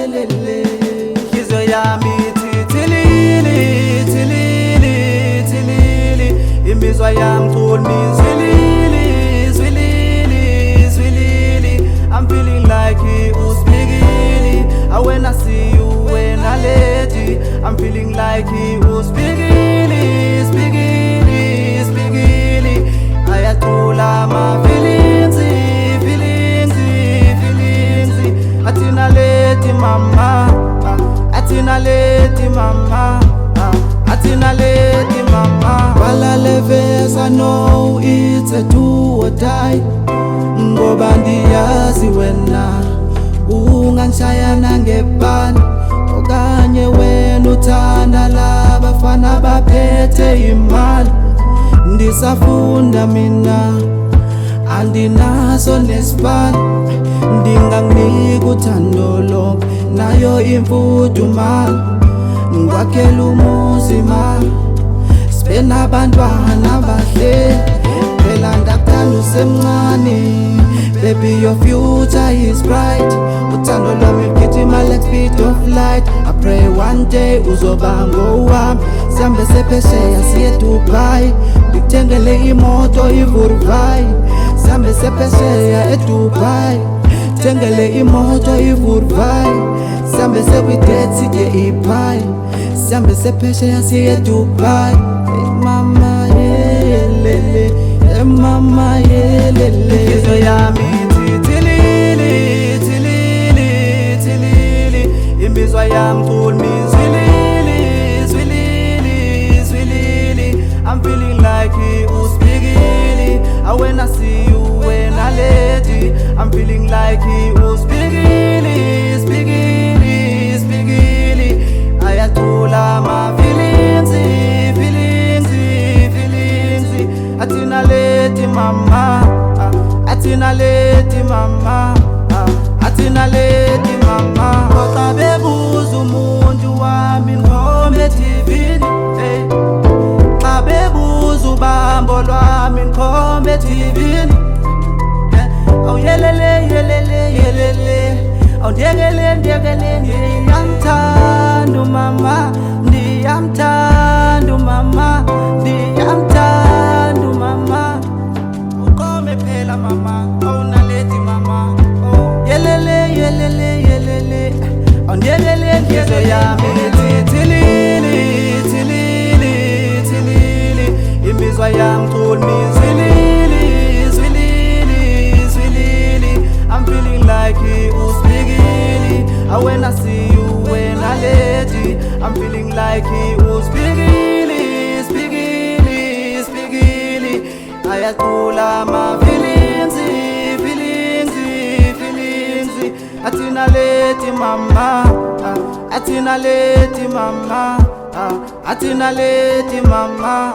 yelele Inhliziyo yami thithilili thilili thilili Imizwa yami culmi zwilili zwilili zwilili I'm feeling like uspigili When I see you when I lady I'm feeling like uspigili spigili spigili Ayatula ma feelings Atina leti mama Atina leti mama Atina leti mama Bala leves I know it's a do or die Ngoba ndiyazi wena Unganshaya nangebhani Okanye wena uthanda labafana baphethe imali Ndisafunda mina Andinaso nesibani Ndinganginika uthando lonke nayo imfudumalo Ngwakhela umuzi ma Sibe nabantwana bahle Phela ndakuthanda usemncane Baby your future is bright Uthando lwami lugijima like speed of light I pray one day uzoba ngowami Sihambe sephesheya siye Dubai Ndikuthengele imoto ivuruvai Sihambe sephesheya eDubai Thengele imoto ivuruvai Sihambe sekwi-date sitye iphai Sihambe sephesheya siye Dubai Hey mama yelele Hey mama yelele Inhliziyo yami thithilili thilili thilili Imizwa yami culmi zwilili zwilili zwilili I'm feeling like uspigili When I see you when I lady I'm feeling like uspigili spigili spigili Ayatula ma feelings feelings feelings Atina leti mama Atina leti mama Atina leti mama Kota bebuza umuntu wami ngombe TVini Xa bebuza ubambo lwami ngombe TVini Aw yelele yelele yelele Aw ndiyekele ndiyekele ndiyamthanda umama Ndiyamthanda umama Ndiyamthanda umama Uqome phela mama awunaleti mama Yelele yelele yelele Aw ndiyekele ndiyekele yami thithilili thilili thilili Imizwa yami culmi zwilili zwilili zwilili I'm feeling like uspigili When I see you when I lady I'm feeling like uspigili spigili spigili Ayatula ma feelings feelings feelings Atina leti mama Atina leti mama Atina leti mama